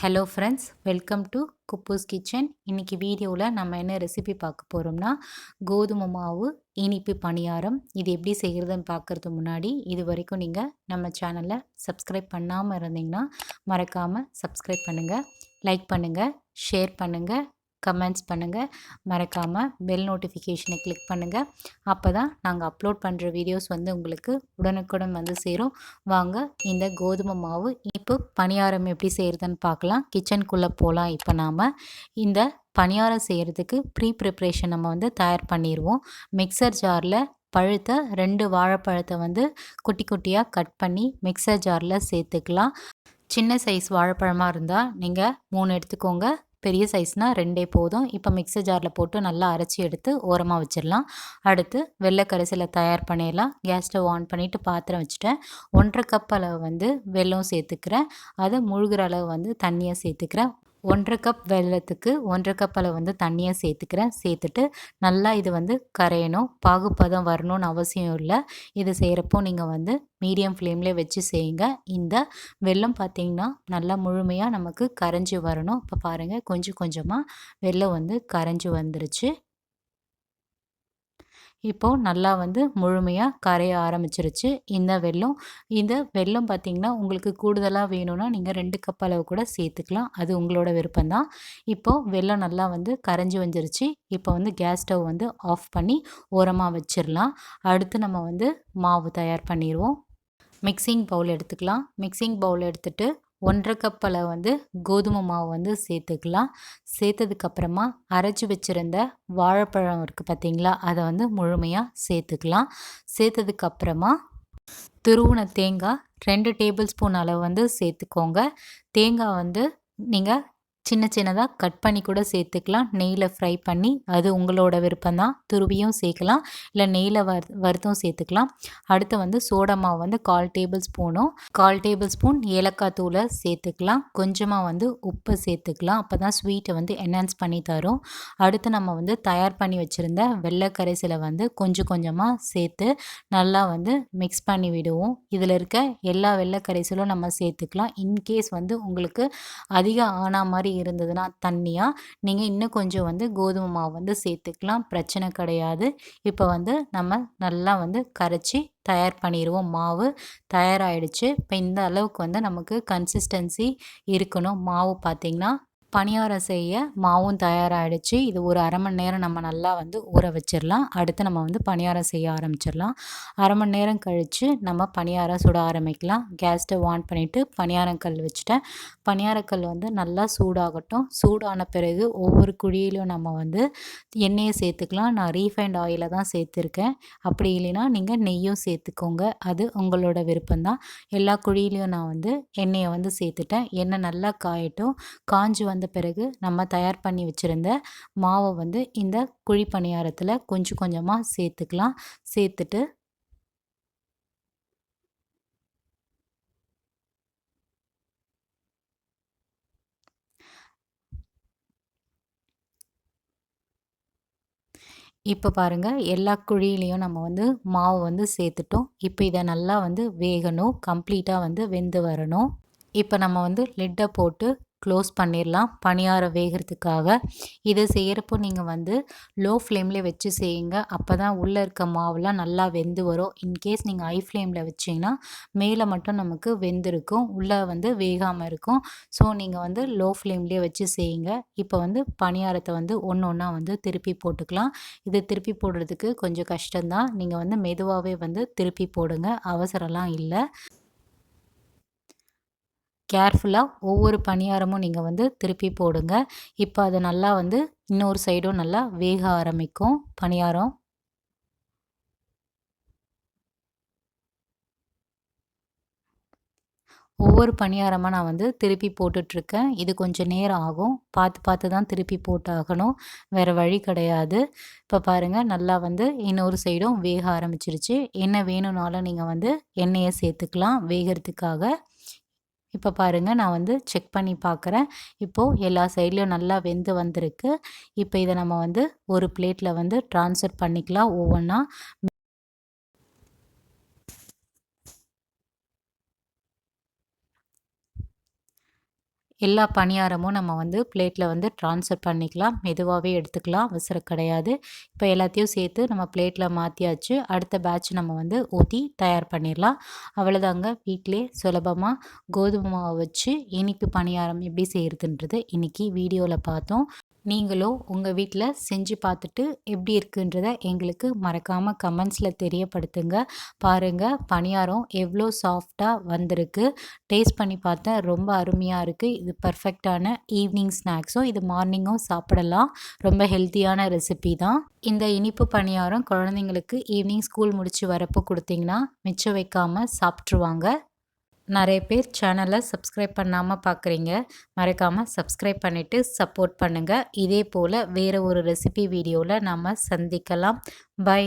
Hello friends, welcome to kuboos kitchen. இன்றைக்கி வீடியோவில் நம்ம என்ன ரெசிபி பார்க்க போகிறோம்னா, கோதுமை மாவு இனிப்பு பணியாரம். இது எப்படி செய்கிறதுன்னு பார்க்குறதுக்கு முன்னாடி இது வரைக்கும் நீங்கள் நம்ம சேனலை சப்ஸ்கிரைப் பண்ணாமல் இருந்தீங்கன்னா மறக்காமல் சப்ஸ்கிரைப் பண்ணுங்கள், லைக் பண்ணுங்கள், ஷேர் பண்ணுங்கள், கமெண்ட்ஸ் பண்ணுங்கள். மறக்காமல் பெல் நோட்டிஃபிகேஷனை கிளிக் பண்ணுங்கள். அப்போ தான் நாங்கள் அப்லோட் பண்ணுற வீடியோஸ் உங்களுக்கு உடனுக்குடன் சேரும். வாங்க இந்த கோதுமை மாவு இப்போ பணியாரம் எப்படி செய்கிறதுன்னு பார்க்கலாம். கிச்சனுக்குள்ளே போகலாம். இப்போ நாம் இந்த பணியாரம் செய்கிறதுக்கு ப்ரிப்ரேஷன் நம்ம தயார் பண்ணிடுவோம். மிக்சர் ஜாரில் பழுத்த 2 வாழைப்பழத்தை குட்டி குட்டியாக கட் பண்ணி மிக்சர் ஜாரில் சேர்த்துக்கலாம். சின்ன சைஸ் வாழைப்பழமாக இருந்தால் நீங்கள் 3 எடுத்துக்கோங்க, பெரிய சைஸ்னால் 2 போதும். இப்போ மிக்சர் ஜாரில் போட்டு நல்லா அரைச்சி எடுத்து ஓரமாக வச்சிடலாம். அடுத்து வெள்ளை கரைசலை தயார் பண்ணிடலாம். கேஸ் ஸ்டவ் ஆன் பண்ணிவிட்டு பாத்திரம் வச்சுட்டேன். 1.5 கப் அளவு வெல்லம் சேர்த்துக்கிறேன். அதை முழுகிற அளவு தண்ணியை சேர்த்துக்கிறேன். 1.5 கப் வெல்லத்துக்கு 1.5 கப் அளவு தண்ணியை சேர்த்துக்கிறேன். சேர்த்துட்டு நல்லா இது கரையணும். பாகுப்பதம் வரணும்னு அவசியம் இல்லை. இது செய்கிறப்போ நீங்கள் மீடியம் ஃப்ளேம்லேயே வச்சு செய்யுங்க. இந்த வெல்லம் பார்த்திங்கன்னா நல்லா முழுமையாக நமக்கு கரைஞ்சி வரணும். இப்போ பாருங்கள், கொஞ்சம் கொஞ்சமாக வெல்லம் கரைஞ்சி வந்துருச்சு. இப்போது நல்லா முழுமையாக கரைய ஆரம்பிச்சிருச்சு இந்த வெல்லம் பார்த்திங்கன்னா உங்களுக்கு கூடுதலாக வேணும்னா நீங்கள் 2 கப் அளவு கூட சேர்த்துக்கலாம். அது உங்களோட விருப்பம்தான். இப்போது வெல்லம் நல்லா கரைஞ்சி வந்துருச்சு. இப்போ கேஸ் ஸ்டவ் ஆஃப் பண்ணி ஓரமாக வச்சிடலாம். அடுத்து நம்ம மாவு தயார் பண்ணிடுவோம். மிக்சிங் பவுல் எடுத்துக்கலாம். மிக்சிங் பவுல் எடுத்துகிட்டு 1.5 கப் அளவு கோதுமை மாவு சேர்த்துக்கலாம். சேர்த்ததுக்கப்புறமா அரைச்சி வச்சுருந்த வாழைப்பழம் இருக்குது பார்த்திங்களா, அதை முழுமையாக சேர்த்துக்கலாம். சேர்த்ததுக்கப்புறமா துருவின தேங்காய் 2 டேபிள் ஸ்பூன் அளவு சேர்த்துக்கோங்க. தேங்காய் நீங்கள் சின்ன சின்னதாக கட் பண்ணி கூட சேர்த்துக்கலாம். நெய்யில் ஃப்ரை பண்ணி, அது உங்களோட விருப்பம்தான். துருவியும் சேர்க்கலாம், இல்லை நெய்யில் வறுத்தும் சேர்த்துக்கலாம். அடுத்து சோடா மாவு 1/4 டேபிள் ஸ்பூனும் 1/4 டேபிள் ஸ்பூன் ஏலக்காய் தூளை சேர்த்துக்கலாம். கொஞ்சமாக உப்பு சேர்த்துக்கலாம். அப்போ தான் ஸ்வீட்டை என்ஹான்ஸ் பண்ணி தரும். அடுத்து நம்ம தயார் பண்ணி வச்சுருந்த வெள்ளை கரைசலை கொஞ்சம் கொஞ்சமாக சேர்த்து நல்லா மிக்ஸ் பண்ணி விடுவோம். இதில் இருக்க எல்லா வெள்ளை கரைசலும் நம்ம சேர்த்துக்கலாம். இன்கேஸ் உங்களுக்கு அதிகம் ஆனா மாதிரி இருந்ததுன்னா தண்ணியாக நீங்கள் இன்னும் கொஞ்சம் கோதுமை மாவு சேர்த்துக்கலாம். பிரச்சனை கிடையாது. இப்போ நம்ம நல்லா கரைச்சி தயார் பண்ணிடுவோம். மாவு தயாராகிடுச்சு. இப்போ இந்த அளவுக்கு நமக்கு கன்சிஸ்டன்சி இருக்கணும். மாவு பார்த்திங்கன்னா பணியாரம் செய்ய மாவும் தயாராகிடுச்சு. இது ஒரு 1/2 மணி நேரம் நம்ம நல்லா ஊற வச்சிடலாம். அடுத்து நம்ம பணியாரம் செய்ய ஆரம்பிச்சிடலாம். 1/2 மணி நேரம் கழித்து நம்ம பணியாரம் சுட ஆரம்பிக்கலாம். கேஸ் ஸ்டவ் ஆன் பண்ணிவிட்டு பணியாரக்கல் வச்சுட்டேன். பணியாரக்கல் நல்லா சூடாகட்டும். சூடான பிறகு ஒவ்வொரு குழியிலும் நம்ம எண்ணெயை சேர்த்துக்கலாம். நான் ரீஃபைண்ட் ஆயிலை தான் சேர்த்துருக்கேன். அப்படி இல்லைன்னா நீங்கள் நெய்யும் சேர்த்துக்கோங்க, அது உங்களோட விருப்பம்தான். எல்லா குழியிலையும் நான் எண்ணெயை சேர்த்துட்டேன். எண்ணெய் நல்லா காயட்டும். காஞ்சி வந்த பிறகு நம்ம தயார் பண்ணி வச்சுருந்த மாவை இந்த குழி பணியாரத்தில் கொஞ்சம் கொஞ்சமாக சேர்த்துக்கலாம். சேர்த்துட்டு இப்போ பாருங்கள், எல்லா குழியிலையும் நம்ம மாவு சேர்த்துட்டோம். இப்போ இதை நல்லா வேகணும். கம்ப்ளீட்டாக வெந்து வரணும். இப்போ நம்ம லிட்டை போட்டு க்ளோஸ் பண்ணிடலாம் பணியாரம் வேகிறதுக்காக. இதை செய்கிறப்போ நீங்கள் லோ ஃப்ளேம்லேயே வச்சு செய்யுங்க. அப்போ தான் உள்ளே இருக்க மாவுலாம் நல்லா வெந்து வரும். இன்கேஸ் நீங்கள் ஹை ஃப்ளேமில் வச்சிங்கன்னா மேலே மட்டும் நமக்கு வெந்திருக்கும், உள்ளே வேகாமல் இருக்கும். ஸோ நீங்கள் லோ ஃப்ளேம்லேயே வச்சு செய்யுங்க. இப்போ பணியாரத்தை ஒன்று ஒன்றா திருப்பி போட்டுக்கலாம். இது திருப்பி போடுறதுக்கு கொஞ்சம் கஷ்டம்தான். நீங்கள் மெதுவாகவே திருப்பி போடுங்க, அவசரம்லாம் இல்லை. கேர்ஃபுல்லாக ஒவ்வொரு பணியாரமும் நீங்கள் திருப்பி போடுங்க. இப்போ அது நல்லா இன்னொரு சைடும் நல்லா வேக ஆரம்பிக்கும் பணியாரம். ஒவ்வொரு பணியாரமாக நான் திருப்பி போட்டுட்ருக்கேன். இது கொஞ்சம் நேரம் ஆகும். பார்த்து பார்த்து தான் திருப்பி போட்டாகணும், வேறு வழி கிடையாது. இப்போ பாருங்கள், நல்லா இன்னொரு சைடும் வேக ஆரம்பிச்சிருச்சு. என்ன வேணும்னாலும் நீங்கள் எண்ணெயை சேர்த்துக்கலாம் வேகிறதுக்காக. இப்போ பாருங்கள், நான் செக் பண்ணி பார்க்குறேன். இப்போது எல்லா சைட்லேயும் நல்லா வெந்து வந்திருக்கு. இப்போ இதை நம்ம ஒரு பிளேட்டில் ட்ரான்ஸ்ஃபர் பண்ணிக்கலாம் ஒவ்வொன்றா. எல்லா பணியாரமும் நம்ம வந்து பிளேட்டில் வந்து ட்ரான்ஸ்ஃபர் பண்ணிக்கலாம். மெதுவாகவே எடுத்துக்கலாம், அவசரம் கிடையாது. இப்போ எல்லாத்தையும் சேர்த்து நம்ம பிளேட்டில் மாற்றியாச்சு. அடுத்த பேட்ச் நம்ம வந்து ஊற்றி தயார் பண்ணிடலாம். அவ்வளோதாங்க, வீட்டிலே சுலபமாக கோதுமை மாவை வச்சு இனிப்பு பணியாரம் எப்படி செய்கிறதுன்றது இன்றைக்கி வீடியோவில் பார்த்தோம். நீங்களும் உங்கள் வீட்டில் செஞ்சு பார்த்துட்டு எப்படி இருக்குன்றத எங்களுக்கு மறக்காமல் கமெண்ட்ஸில் தெரியப்படுத்துங்க. பாருங்கள், பணியாரம் எவ்வளோ சாஃப்டாக வந்திருக்கு. டேஸ்ட் பண்ணி பார்த்தேன், ரொம்ப அருமையாக இருக்குது. இது பர்ஃபெக்டான ஈவினிங் ஸ்நாக்ஸும், இது மார்னிங்கும் சாப்பிடலாம். ரொம்ப ஹெல்த்தியான ரெசிபி தான். இந்த இனிப்பு பணியாரம் குழந்தைங்களுக்கு ஈவினிங் ஸ்கூல் முடித்து வரப்போ கொடுத்தீங்கன்னா மிச்சம் வைக்காமல் சாப்பிட்ருவாங்க. நிறைய பேர் சேனலை சப்ஸ்கிரைப் பண்ணாமல் பார்க்குறீங்க. மறக்காமல் சப்ஸ்கிரைப் பண்ணிவிட்டு சப்போர்ட் பண்ணுங்கள். இதே போல் வேறு ஒரு ரெசிபி வீடியோவில் நாம் சந்திக்கலாம். பை.